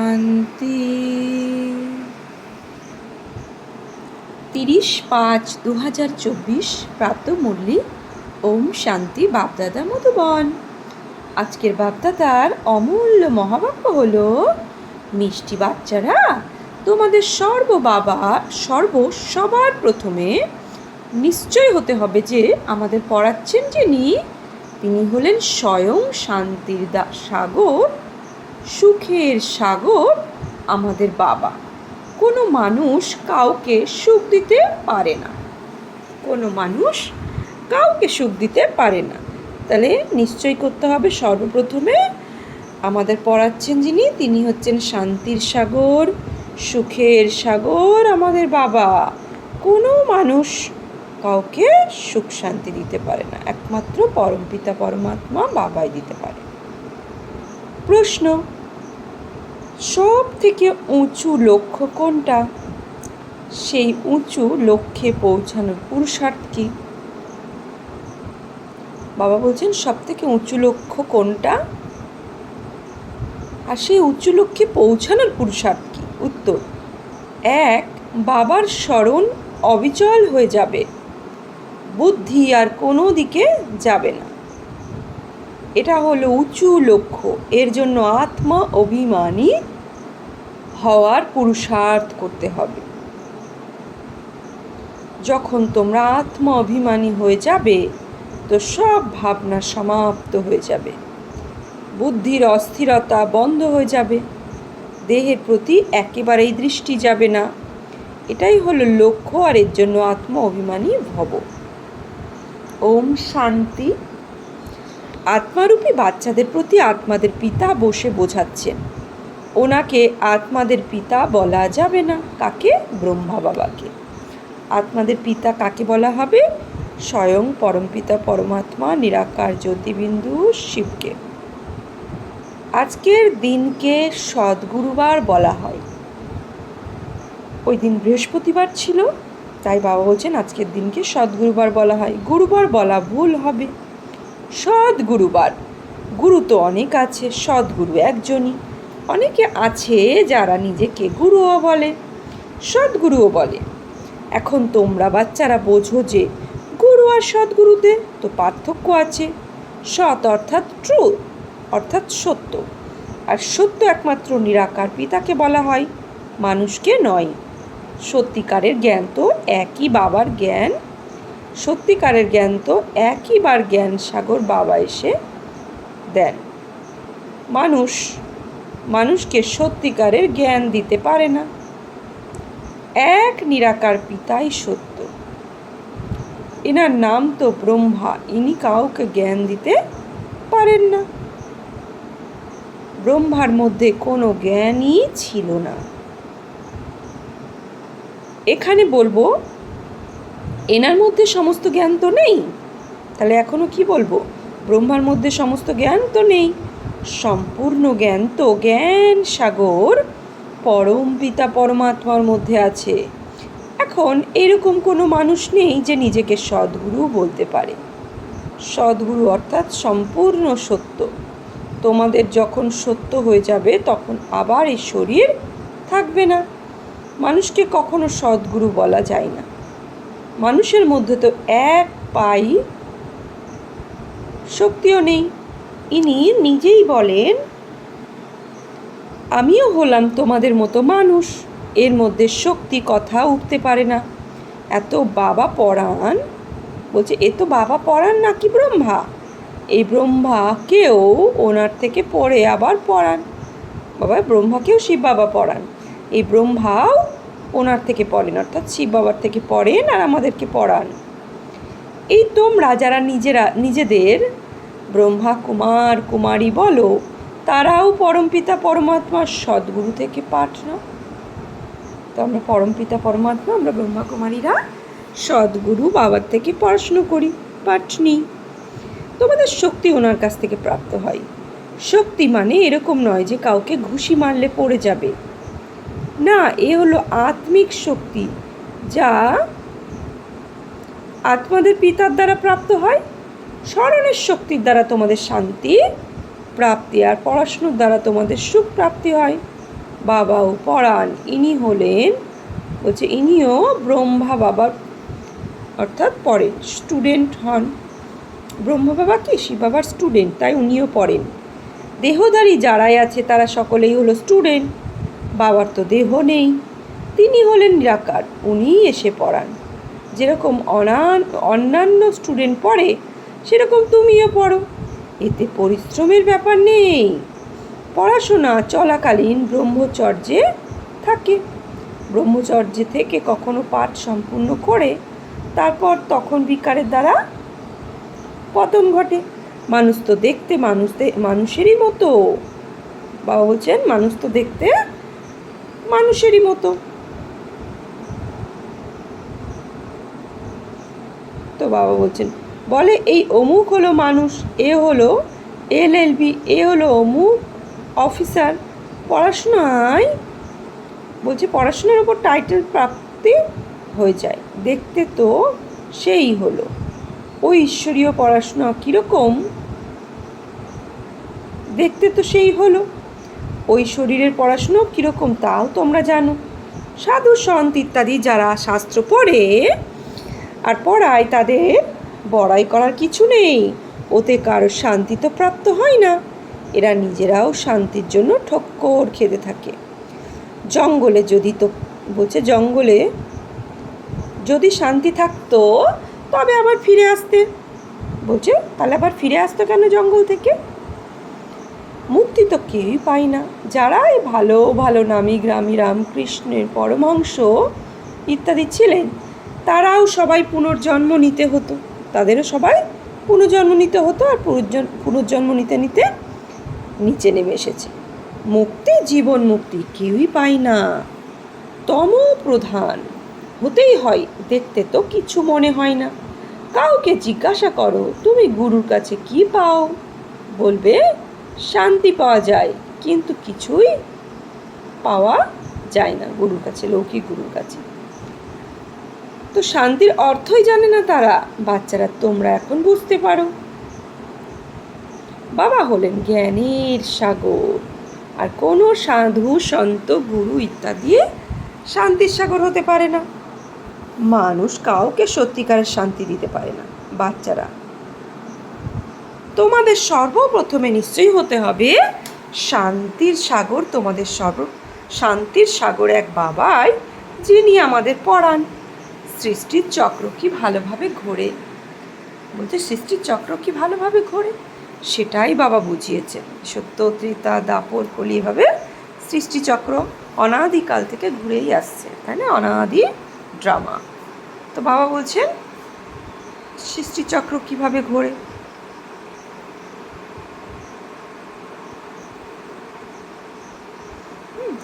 শান্তি। 30/5/2024 প্রাতঃমুরলি। ওম শান্তি। বাপদাদা মধুবন। আজকের বাপদাদার অমূল্য মহাবাক্য হলো, মিষ্টি বাচ্চারা, তোমাদের সবার প্রথমে নিশ্চয় হতে হবে যে আমাদের পড়াচ্ছেন যিনি, তিনি হলেন স্বয়ং শান্তির সাগর, সুখের সাগর, আমাদের বাবা। কোনো মানুষ কাউকে সুখ দিতে পারে না, তাহলে নিশ্চয় করতে হবে সর্বপ্রথমে আমাদের পড়াচ্ছেন যিনি, তিনি হচ্ছেন শান্তির সাগর, সুখের সাগর, আমাদের বাবা। কোনো মানুষ কাউকে সুখ শান্তি দিতে পারে না, একমাত্র পরমপিতা পরমাত্মা বাবাই দিতে পারে। প্রশ্ন, সব থেকে উঁচু লক্ষ্য কোনটা? সেই উঁচু লক্ষ্যে পৌঁছানোর পুরুষার্থ কি? বাবা বলছেন সব থেকে উঁচু লক্ষ্য কোনটা, আর সেই উঁচু লক্ষ্যে পৌঁছানোর পুরুষার্থ কি? উত্তর, 1. বাবার স্মরণ অবিচল হয়ে যাবে, বুদ্ধি আর কোনো দিকে যাবে না। এটা হলো উঁচু লক্ষ্য। এর জন্য আত্মা অভিমানী হওয়ার পুরুষার্থ করতে হবে। যখন তোমরা আত্মা অভিমানী হয়ে যাবে, তো সব ভাবনা সমাপ্ত হয়ে যাবে, বুদ্ধির অস্থিরতা বন্ধ হয়ে যাবে, দেহের প্রতি একেবারেই দৃষ্টি যাবে না। এটাই হলো লক্ষ্য, আর এর জন্য আত্মা অভিমানী ভব। ওম শান্তি। আত্মারূপী বাচ্চাদের প্রতি আত্মাদের পিতা বসে বোঝাচ্ছেন। ওনাকে আত্মাদের পিতা বলা যাবে না। কাকে? ব্রহ্মা বাবাকে। আত্মাদের পিতা কাকে বলা হবে? স্বয়ং পরমপিতা পরমাত্মা নিরাকার জ্যোতিবিন্দু শিবকে। আজকের দিনকে সদ্গুরুবার বলা হয়। ওই দিন বৃহস্পতিবার ছিল, তাই বাবা বলছেন আজকের দিনকে সদ্গুরুবার বলা হয়। গুরুবার বলা ভুল হবে। সদ্গুরুবার, গুরু তো অনেক আছে, সদ্গুরু একজনই। অনেকে আছে যারা নিজেকে গুরুও বলে, সদ্গুরুও বলে। এখন তোমরা বাচ্চারা বোঝো যে গুরু আর সদ্গুরুতে তো পার্থক্য আছে। সৎ অর্থাৎ ট্রু, অর্থাৎ সত্য, আর সত্য একমাত্র নিরাকার পিতাকে বলা হয়, মানুষকে নয়। সত্যিকারের জ্ঞান তো একই বাবার জ্ঞান, সত্যিকারের জ্ঞান তো একইবার জ্ঞান সাগর বাবা এসে দেন। মানুষকে সত্যিকারের জ্ঞান দিতে পারে না। এক নিরাকার পিতাই সত্য। এনার নাম তো ব্রহ্মা, ইনি কাউকে জ্ঞান দিতে পারেন না। ব্রহ্মার মধ্যে কোনো জ্ঞানই ছিল না। এখানে বলবো এনার মধ্যে সমস্ত জ্ঞান তো নেই, তাহলে এখনো কি বলবো? ব্রহ্মার মধ্যে সমস্ত জ্ঞান তো নেই। সম্পূর্ণ জ্ঞান তো জ্ঞান সাগর পরম পিতা পরমাত্মার মধ্যে আছে। এখন এরকম কোনো মানুষ নেই যে নিজেকে সদ্গুরু বলতে পারে। সদ্গুরু অর্থাৎ সম্পূর্ণ সত্য। তোমাদের যখন সত্য হয়ে যাবে, তখন আবার এই শরীর থাকবে না। মানুষকে কখনো সদ্গুরু বলা যায় না। মানুষের মধ্যে তো এক পাই শক্তিও নেই। ইনি নিজেই বলেন, আমিও হলাম তোমাদের মতো মানুষ, এর মধ্যে শক্তি কথা উঠতে পারে না। এত বাবা পড়ান, বলছে এ তো বাবা পড়ান নাকি ব্রহ্মা? এই ব্রহ্মাকেও ওনার থেকে পড়ে আবার পড়ান। বাবা ব্রহ্মাকেও শিব বাবা পড়ান, এই ব্রহ্মাও ওনার থেকে পড়েন, অর্থাৎ শিব বাবার থেকে পড়েন আর আমাদেরকে পড়ান। এই তোমরা যারা নিজেদের ব্রহ্মা কুমার কুমারী বলো, তারাও পরমপিতা পরমাত্মার সদ্গুরু থেকে পাঠ নাও। তো আমরা পরমপিতা পরমাত্মা, আমরা ব্রহ্মা কুমারীরা সদ্গুরু বাবার থেকে পড়াশুনো করি, পাঠ নিই। তোমাদের শক্তি ওনার কাছ থেকে প্রাপ্ত হয়। শক্তি মানে এরকম নয় যে কাউকে ঘুষি মারলে পড়ে যাবে না, এ হলো আত্মিক শক্তি, যা আত্মাদের পিতার দ্বারা প্রাপ্ত হয়। স্মরণের শক্তির দ্বারা তোমাদের শান্তি প্রাপ্তি, আর পড়াশুনোর দ্বারা তোমাদের সুখ প্রাপ্তি হয়। বাবাও পড়ান। ইনি হলেন, বলছে ইনিও ব্রহ্মা বাবার অর্থাৎ পড়েন, স্টুডেন্ট হন। ব্রহ্মা বাবা কি শিব বাবার স্টুডেন্ট, তাই উনিও পড়েন। দেহধারী যারাই আছে তারা সকলেই হলো স্টুডেন্ট। বাবার তো দেহ নেই, তিনি হলেন নিরাকার, উনিই এসে পড়ান। যেরকম অন্যান্য স্টুডেন্ট পড়ে সেরকম তুমিও পড়ো, এতে পরিশ্রমের ব্যাপার নেই। পড়াশোনা চলাকালীন ব্রহ্মচর্যে থাকে। ব্রহ্মচর্যে থেকে কখনো পাঠ সম্পূর্ণ করে তারপর তখন বিকারের দ্বারা পতন ঘটে। মানুষ তো দেখতে মানুষেরই মতো। বাবা বলছেন মানুষ তো দেখতে মানুষেরই মতো। তো বাবা বলছেন, বলে এই অমুক হলো মানুষ, এ হলো LLB, এ হলো অমুক অফিসার। পড়াশোনায় বলছে পড়াশোনার উপর টাইটেল প্রাপ্তি হয়ে যায়, দেখতে তো সেই হলো। ওই ঈশ্বরীয় পড়াশোনা কীরকম, দেখতে তো সেই হলো। ওই শরীরের পড়াশুনো কীরকম তাও তোমরা জানো। সাধু সন্ত ইত্যাদি যারা শাস্ত্র পড়ে আর পড়ায় তাদের বড়াই করার কিছু নেই, ওতে কারোর শান্তি তো প্রাপ্ত হয় না। এরা নিজেরাও শান্তির জন্য ঠক্কর খেতে থাকে। জঙ্গলে জঙ্গলে যদি শান্তি থাকতো তবে আবার ফিরে আসতে। বলছে তাহলে আবার ফিরে আসতো কেন জঙ্গল থেকে? মুক্তি তো কেউই পায় না। যারা এই ভালো ভালো নামী গ্রামী রামকৃষ্ণের পরমহংস ইত্যাদি ছিলেন তারাও সবাই পুনর্জন্ম নিতে হতো, তাদেরও সবাই পুনর্জন্ম নিতে হতো, আর পুনর্জন্ম নিতে নিতে নিচে নেমে এসেছে। মুক্তি, জীবন মুক্তি কেউই পায় না। তম প্রধান হতেই হয়, দেখতে তো কিছু মনে হয় না। কাউকে জিজ্ঞাসা করো তুমি গুরুর কাছে কি পাও, বলবে শান্তি পাওয়া যায়, কিন্তু কিছুই পাওয়া যায় না গুরুর কাছে, লৌকিক গুরুর কাছে। তো শান্তির অর্থই জানে না তারা। বাচ্চারা তোমরা এখন বুঝতে পারো। বাবা হলেন জ্ঞানের সাগর, আর কোনো সাধু সন্ত গুরু ইত্যাদি শান্তির সাগর হতে পারে না। মানুষ কাউকে সত্যিকারের শান্তি দিতে পারে না। বাচ্চারা তোমাদের সর্বপ্রথমে নিশ্চয়ই হতে হবে শান্তির সাগর। তোমাদের শান্তির সাগর এক বাবাই, যিনি আমাদের পড়ান। সৃষ্টির চক্র কি ভালোভাবে ঘোরে, বলছে সৃষ্টির চক্র কি ভালোভাবে ঘোরে সেটাই বাবা বুঝিয়েছেন। সত্য, ত্রেতা, দাপর, কলি, এভাবে সৃষ্টিচক্র অনাদিকাল থেকে ঘুরেই আসছে, তাই না? অনাদি ড্রামা। তো বাবা বলছেন সৃষ্টিচক্র কিভাবে ঘোরে।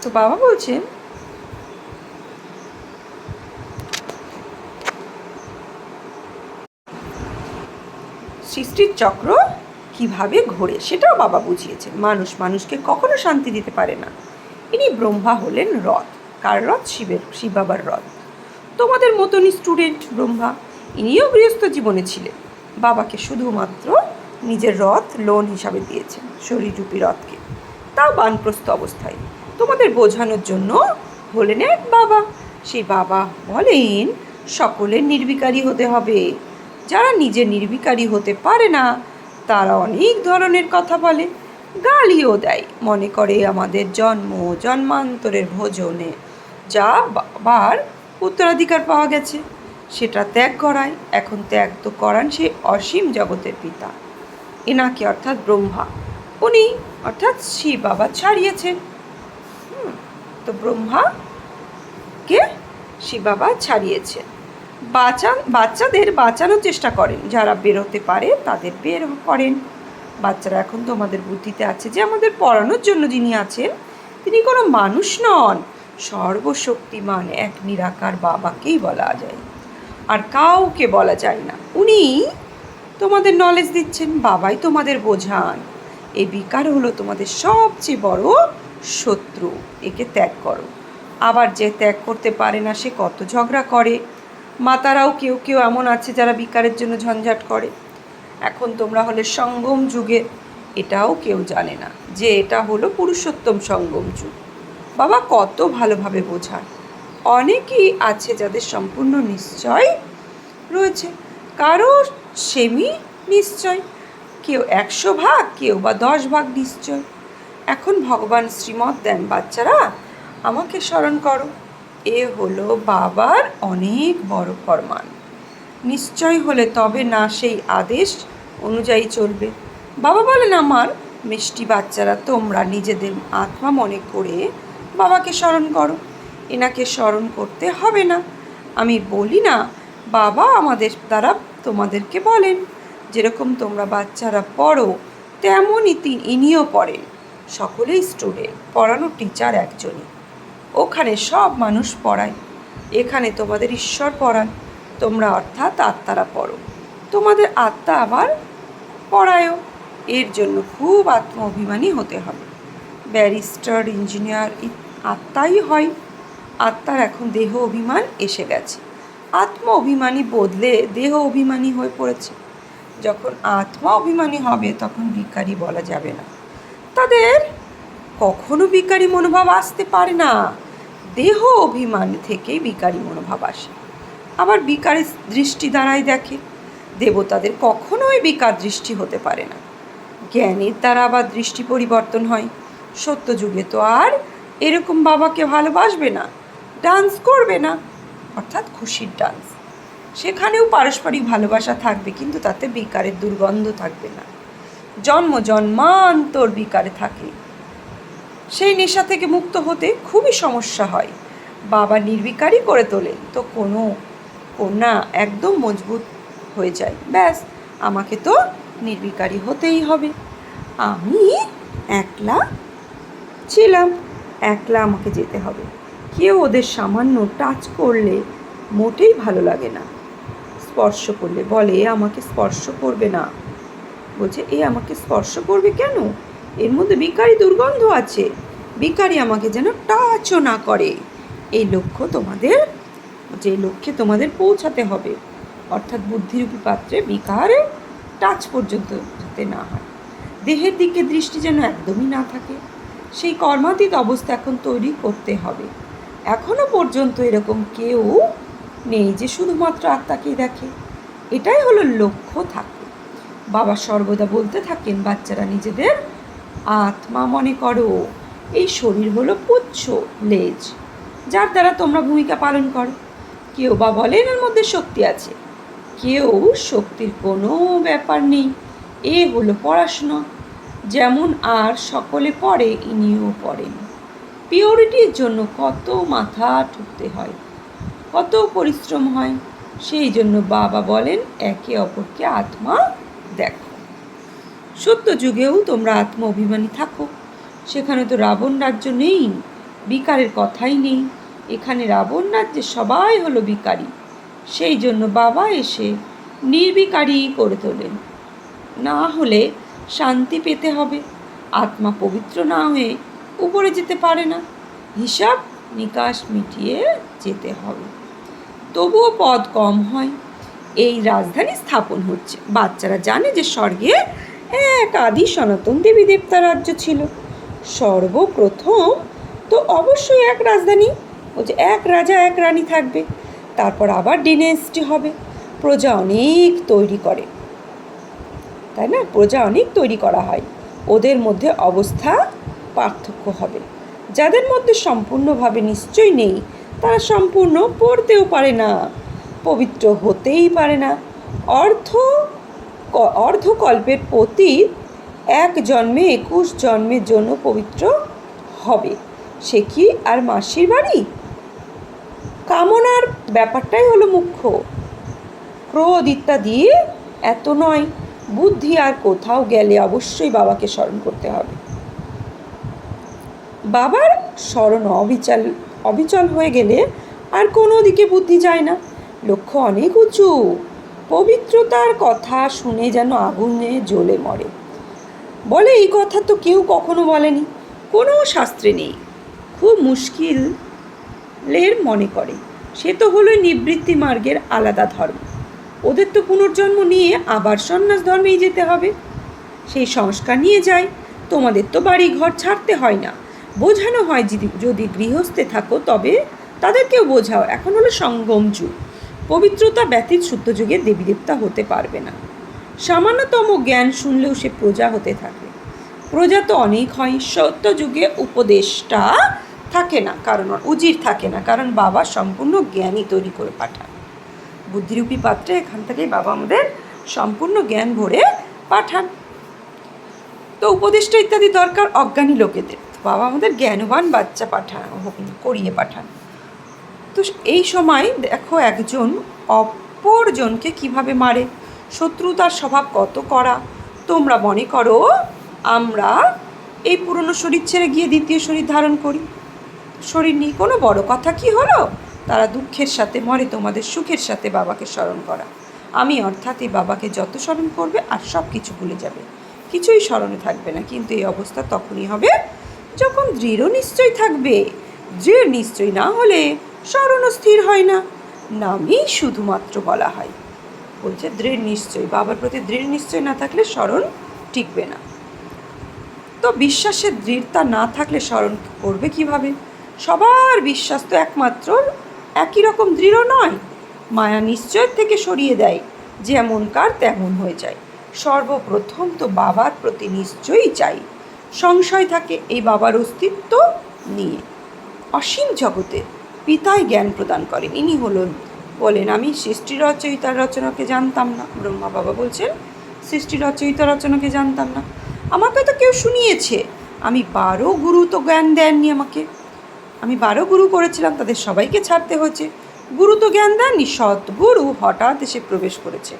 তো বাবা বলছেন সৃষ্টির চক্র কিভাবে ঘোরে সেটাও বাবা বুঝিয়েছেন। মানুষকে কখনো শান্তি দিতে পারে না। ইনি ব্রহ্মা হলেন রথ। কার রথ? শিব বাবার রথ। তোমাদের মতনই স্টুডেন্ট ব্রহ্মা, ইনিও গৃহস্থ জীবনে ছিলেন। বাবাকে শুধুমাত্র নিজের রথ লোন হিসাবে দিয়েছেন, শরীররূপী রথকে, তাও বানপ্রস্থ অবস্থায়। তোমাদের বোঝানোর জন্য হলেন এক বাবা। সেই বাবা বলেন সকলের নির্বিকারী হতে হবে। যারা নিজে নির্বিকারী হতে পারে না তারা অনেক ধরনের কথা বলে, গালিও দেয়। মনে করে আমাদের জন্মান্তরের ভোজনে যা বার উত্তরাধিকার পাওয়া গেছে সেটা ত্যাগ করায়। এখন ত্যাগ তো করান সেই অসীম জগতের পিতা, এনাকে অর্থাৎ ব্রহ্মা। উনি অর্থাৎ শিব বাবা ছাড়িয়েছেন। তো ব্রহ্মাকে শিব বাবা ছাড়িয়েছেন। বাচ্চাদের বাঁচানোর চেষ্টা করেন, যারা বেরোতে পারে তাদের বের করেন। বাচ্চারা এখন তোমাদের বুদ্ধিতে আছে যে আমাদের পড়ানোর জন্য যিনি আছেন তিনি কোনো মানুষ নন, সর্বশক্তিমান এক নিরাকার বাবাকেই বলা যায়, আর কাউকে বলা যায় না। উনি তোমাদের নলেজ দিচ্ছেন, বাবাই তোমাদের বোঝান। এই বিকার হলো তোমাদের সবচেয়ে বড় শত্রু, একে ত্যাগ করো। আবার যে ত্যাগ করতে পারে না সে কত ঝগড়া করে। মাতারাও কেউ কেউ এমন আছে যারা বিকারের জন্য ঝঞ্ঝাট করে। এখন তোমরা হলে সঙ্গম যুগে, এটাও কেউ জানে না যে এটা হলো পুরুষোত্তম সঙ্গম যুগ। বাবা কত ভালোভাবে বোঝান। অনেকেই আছে যাদের সম্পূর্ণ নিশ্চয় রয়েছে, কারো সেমি নিশ্চয়, কেউ 100 ভাগ, কেউ বা 10 ভাগ নিশ্চয়। এখন ভগবান শ্রীমত দেন, বাচ্চারা আমাকে স্মরণ করো। এ হলো বাবার অনেক বড় ফরমান। নিশ্চয় হলে তবে না সেই আদেশ অনুযায়ী চলবে। বাবা বলেন, আমার মিষ্টি বাচ্চারা, তোমরা নিজেদের আত্মা মনে করে বাবাকে স্মরণ করো। এনাকে স্মরণ করতে হবে না। আমি বলি না, বাবা আমাদের দ্বারা তোমাদেরকে বলেন। যেরকম তোমরা বাচ্চারা পড়ো তেমনই ইনিও পড়েন। সকলেই স্টুডেন্ট, পড়ানো টিচার একজনই। ওখানে সব মানুষ পড়ায়, এখানে তোমাদের ঈশ্বর পড়ান। তোমরা অর্থাৎ আত্মারা পড়ো, তোমাদের আত্মা আবার পড়ায়ও। এর জন্য খুব আত্ম অভিমানী হতে হবে। ব্যারিস্টার, ইঞ্জিনিয়ার আত্মাই হয়। আত্মার এখন দেহ অভিমান এসে গেছে। আত্ম অভিমানী বদলে দেহ অভিমানী হয়ে পড়েছে। যখন আত্মা অভিমানী হবে তখন ভিখারি বলা যাবে না। তাদের কখনো ভিখারি মনোভাব আসতে পারে না। দেহ অভিমান থেকেই ভিখারি মনোভাব আসে। আবার ভিখারির দৃষ্টি দ্বারাই দেখে। দেবতাদের কখনোই বিকার দৃষ্টি হতে পারে না। জ্ঞানের দ্বারা আবার দৃষ্টি পরিবর্তন হয়। সত্য যুগে তো আর এরকম বাবাকে ভালোবাসবে না, ডান্স করবে না, অর্থাৎ খুশির ডান্স। সেখানেও পারস্পরিক ভালোবাসা থাকবে, কিন্তু তাতে বিকারের দুর্গন্ধ থাকবে না। জন্ম জন্মান্তর বিকারে থাকে। সেই নেশা থেকে মুক্ত হতে খুবই সমস্যা হয়। বাবা নির্বিকারই করে তোলেন তো কোনো কন্যা একদম মজবুত হয়ে যায়। ব্যাস, আমাকে তো নির্বিকারী হতেই হবে। আমি একলা ছিলাম, একলা আমাকে যেতে হবে। কেউ ওদের সামান্য টাচ করলে মোটেই ভালো লাগে না। স্পর্শ করলে বলে আমাকে স্পর্শ করবে না। বলছে এ আমাকে স্পর্শ করবে কেন? এর মধ্যে বিকারী দুর্গন্ধ আছে। বিকারী আমাকে যেন টাচও না করে। এই লক্ষ্য তোমাদের, যে লক্ষ্যে তোমাদের পৌঁছাতে হবে, অর্থাৎ বুদ্ধিরূপী পাত্রে বিকারে টাচ পর্যন্ত যাতে না হয়। দেহের দিকে দৃষ্টি যেন একদমই না থাকে। সেই কর্মাতীত অবস্থা এখন তৈরি করতে হবে। এখনো পর্যন্ত এরকম কেউ নেই যে শুধুমাত্র আত্মাকেই দেখে। এটাই হলো লক্ষ্য থাকে। বাবা সর্বদা বলতে থাকেন, বাচ্চারা নিজেদের আত্মা মনে করো। এই শরীর হলো পুচ্ছ, লেজ, যার দ্বারা তোমরা ভূমিকা পালন করো। কেউ বা বলেন এর মধ্যে শক্তি আছে, কেউ শক্তির কোনো ব্যাপার নেই। এ হলো পড়াশোনা। যেমন আর সকলে পড়ে, ইনিও পড়েন। পিওরিটির জন্য কত মাথা ঠুকতে হয়, কত পরিশ্রম হয়। সেই জন্য বাবা বলেন একে অপরকে আত্মা দেখো। সত্য যুগেও তোমরা আত্ম অভিমানী থাকো। সেখানে তো রাবণ রাজ্য নেই, বিকারের কথাই নেই। এখানে রাবণ রাজ্যে সবাই হলো বিকারী। সেই জন্য বাবা এসে নির্বিকারী করে তোলেন। না হলে শান্তি পেতে হবে। আত্মা পবিত্র না হয়ে উপরে যেতে পারে না। হিসাব নিকাশ মিটিয়ে যেতে হবে। তবুও পদ কম হয়। এই রাজধানী স্থাপন হচ্ছে। বাচ্চারা জানে যে স্বর্গে এক আদি সনাতন দেবী দেবতা রাজ্য ছিল। সর্বপ্রথম তো অবশ্যই এক রাজধানী, ও যে এক রাজা এক রানী থাকবে। তারপর আবার ডিনেস্টি হবে। প্রজা অনেক তৈরি করে, তাই না? প্রজা অনেক তৈরি করা হয়। ওদের মধ্যে অবস্থা পার্থক্য হবে। যাদের মধ্যে সম্পূর্ণভাবে নিশ্চয় নেই, তারা সম্পূর্ণ পড়তেও পারে না, পবিত্র হতেই পারে না। অর্ধকল্পের প্রতি এক জন্মে 21 জন্মের জন্য পবিত্র হবে। সে কি আর মাসির বাড়ি? কামনার ব্যাপারটাই হলো মুখ্য। ক্রোধ ইত্যাদি এত নয়। বুদ্ধি আর কোথাও গেলে অবশ্যই বাবাকে স্মরণ করতে হবে। বাবার স্মরণ অবিচল হয়ে গেলে আর কোনো দিকে বুদ্ধি যায় না। লক্ষ্য অনেক উঁচু। পবিত্রতার কথা শুনে যেন আগুনে জ্বলে মরে। বলে এই কথা তো কেউ কখনো বলেনি, কোনো শাস্ত্রে নেই। খুব মুশকিলের মনে করে। সে তো হলো নিবৃত্তি মার্গের আলাদা ধর্ম। ওদের তো পুনর্জন্ম নিয়ে আবার সন্ন্যাস ধর্মেই যেতে হবে। সেই সংস্কার নিয়ে যায়। তোমাদের তো বাড়ি ঘর ছাড়তে হয় না, বোঝানো হয় যদি গৃহস্থে থাকো তবে তাদেরকেও বোঝাও। এখন হলো সঙ্গম যুগ, পবিত্রতা ব্যতীত শুদ্ধ যুগে দেবী দেবতা হতে পারবে না। সামান্যতম জ্ঞান শুনলেও সে প্রজা হতে থাকে। প্রজা তো অনেক হয়, সত্য যুগে উপদেশটা থাকে না, কারণ উজির থাকে না, কারণ বাবা সম্পূর্ণ জ্ঞানই তৈরি করে পাঠান। বুদ্ধিরূপী পাত্রে এখান থেকেই বাবা আমাদের সম্পূর্ণ জ্ঞান ভরে পাঠান। তো উপদেশটা ইত্যাদি দরকার অজ্ঞানী লোকেদের, বাবা আমাদের জ্ঞানবান বাচ্চা করিয়ে পাঠান। তো এই সময় দেখো একজন অপরজনকে কিভাবে মারে, শত্রুতার স্বভাব কত কড়া। তোমরা মনে করো আমরা এই পুরনো শরীর ছেড়ে গিয়ে দ্বিতীয় শরীর ধারণ করি, শরীর নিয়ে কোনো বড় কথা কি হলো? তারা দুঃখের সাথে মরে, তোমাদের সুখের সাথে বাবাকে স্মরণ করা। আমি অর্থাৎ এই বাবাকে যত স্মরণ করবে আর সব কিছু ভুলে যাবে, কিছুই স্মরণে থাকবে না। কিন্তু এই অবস্থা তখনই হবে যখন দৃঢ় নিশ্চয় থাকবে। দৃঢ় নিশ্চয় না হলে স্মরণও স্থির হয় না, নামই শুধুমাত্র বলা হয়। বলছে দৃঢ় নিশ্চয়, বাবার প্রতি দৃঢ় নিশ্চয় না থাকলে স্মরণ টিকবে না। তো বিশ্বাসের দৃঢ়তা না থাকলে স্মরণ করবে কিভাবে? সবার বিশ্বাস তো একমাত্র একই রকম দৃঢ় নয়, মায়া নিশ্চয়ের থেকে সরিয়ে দেয়, যেমনকার তেমন হয়ে যায়। সর্বপ্রথম তো বাবার প্রতি নিশ্চয়ই চাই, সংশয় থাকে এই বাবার অস্তিত্ব নিয়ে। অসীম জগতে পিতাই জ্ঞান প্রদান করেন, ইনি বলেন আমি সৃষ্টি রচয়িতার রচনাকে জানতাম না। ব্রহ্মা বাবা বলছেন সৃষ্টি রচয়িতা রচনাকে জানতাম না, আমাকে তো কেউ শুনিয়েছে। আমি 12 গুরু তো জ্ঞান দেননি আমাকে, আমি 12 গুরু করেছিলাম, তাদের সবাইকে ছাড়তে হয়েছে। গুরু তো জ্ঞান দেননি, সদ্গুরু হঠাৎ এসে প্রবেশ করেছে,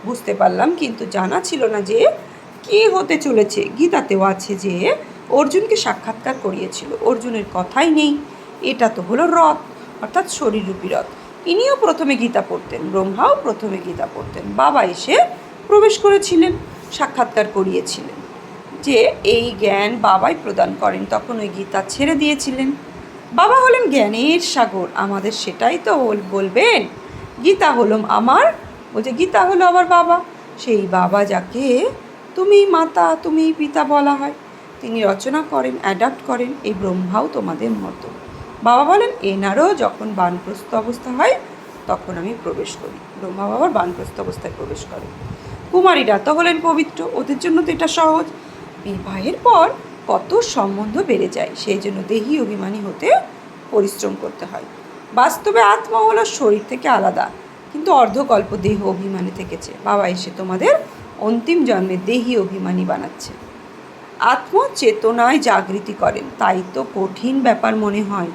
বুঝতে পারলাম, কিন্তু জানা ছিল না যে কী হতে চলেছে। গীতাতেও আছে যে অর্জুনকে সাক্ষাৎকার করিয়েছিল, অর্জুনের কথাই নেই। এটা তো হলো রথ, অর্থাৎ শরীররূপী রথ। ইনিও প্রথমে গীতা পড়তেন, ব্রহ্মাও প্রথমে গীতা পড়তেন, বাবা এসে প্রবেশ করেছিলেন, সাক্ষাৎকার করিয়েছিলেন যে এই জ্ঞান বাবাই প্রদান করেন। তখন ওই গীতা ছেড়ে দিয়েছিলেন। বাবা হলেন জ্ঞানের সাগর, আমাদের সেটাই তো বলবেন। গীতা হলো আমার, বলছে গীতা হলো আমার বাবা, সেই বাবা যাকে তুমি মাতা তুমি পিতা বলা হয়, তিনি রচনা করেন, অ্যাডাপ্ট করেন। এই ব্রহ্মাও তোমাদের মতো। বাবা বলেন এনারও যখন বানপ্রস্থ অবস্থা হয় তখন আমি প্রবেশ করি। ব্রহ্মা বাবার বানপ্রস্থ অবস্থায় প্রবেশ করে। কুমারীরা তো হলেন পবিত্র, ওদের জন্য তো এটা সহজ। বিবাহের পর কত সম্বন্ধ বেড়ে যায়, সেই জন্য দেহি অভিমানী হতে পরিশ্রম করতে হয়। বাস্তবে আত্মা হলো শরীর থেকে আলাদা, কিন্তু অর্ধকল্প দেহ অভিমানী থেকেছে। বাবা এসে তোমাদের অন্তিম জন্মে দেহি অভিমানী বানাচ্ছে, আত্মচেতনায় জাগৃতি করেন। তাই তো কঠিন ব্যাপার মনে হয়,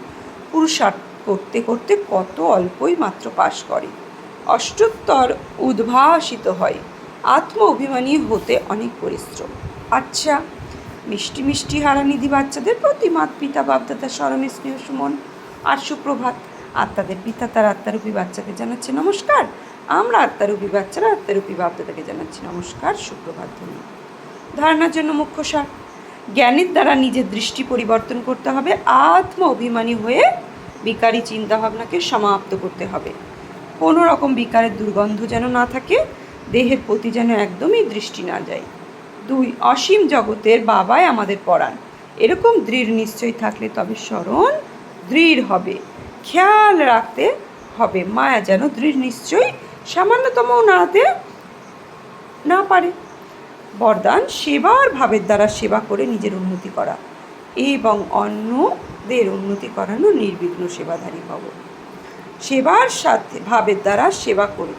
পুরুষার্থ করতে করতে কত অল্পই মাত্র পাশ করে, অষ্টোত্তর উদ্ভাসিত হয়। আত্ম অভিমানী হতে অনেক পরিশ্রম। আচ্ছা, মিষ্টি মিষ্টি হারানিধি বাচ্চাদের প্রতি মাত পিতা বাপদাদা স্মরণে স্নেহ সুমন আর সুপ্রভাত। আত্মাদের পিতা তার আত্মারূপী বাচ্চাকে জানাচ্ছে নমস্কার, আমরা আত্মারূপী বাচ্চারা আত্মারূপী বাপদাদাকে জানাচ্ছি নমস্কার, সুপ্রভাত, ধন্যবাদ। ধারণার জন্য মুখ্য সার, জ্ঞানের দ্বারা নিজের দৃষ্টি পরিবর্তন করতে হবে, আত্ম অভিমানী হয়ে বিকারী চিন্তাভাবনাকে সমাপ্ত করতে হবে। কোনো রকম বিকারের দুর্গন্ধ যেন না থাকে, দেহের প্রতি যেন একদমই দৃষ্টি না যায়। 2, অসীম জগতের বাবাই আমাদের পড়ান, এরকম দৃঢ় নিশ্চয় থাকলে তবে স্মরণ দৃঢ় হবে। খেয়াল রাখতে হবে মায়া যেন দৃঢ় নিশ্চয় সামান্যতম নাড়াতে না পারে। বরদান, সেবার ভাবের দ্বারা সেবা করে নিজের উন্নতি করা এবং অন্যদের উন্নতি করানো, নির্বিঘ্ন সেবাধারী ভব। সেবার সাথে ভাবের দ্বারা সেবা করে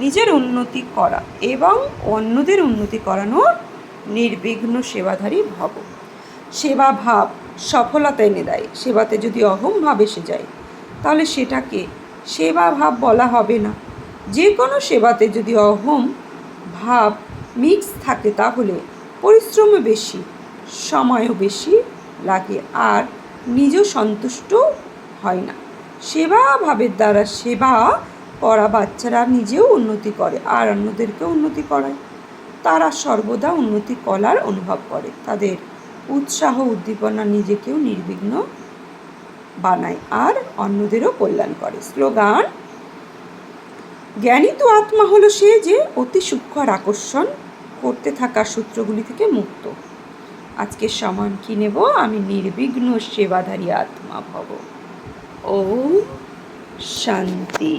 নিজের উন্নতি করা এবং অন্যদের উন্নতি করানো, নির্বিঘ্ন সেবাধারী ভব। সেবা ভাব সফলতা এনে দেয়। সেবাতে যদি অহম ভাব এসে যায় তাহলে সেটাকে সেবা ভাব বলা হবে না। যে কোনো সেবাতে যদি অহম ভাব মিক্স থাকে তাহলে পরিশ্রমও বেশি, সময়ও বেশি লাগে, আর নিজেও সন্তুষ্ট হয় না। সেবা ভাবের দ্বারা সেবা করা বাচ্চারা নিজেও উন্নতি করে আর অন্যদেরকেও উন্নতি করায়। তারা সর্বদা উন্নতি করার অনুভব করে, তাদের উৎসাহ উদ্দীপনা নিজেকেও নির্বিঘ্ন বানায় আর অন্যদেরও কল্যাণ করে। স্লোগান, জ্ঞানী তো আত্মা হলো সে যে অতি সূক্ষ্ম আর আকর্ষণ করতে থাকা সূত্রগুলি থেকে মুক্ত। আজকে সমান কি নেব? আমি নির্বিঘ্ন সেবাধারী আত্মা ভব। ওম শান্তি।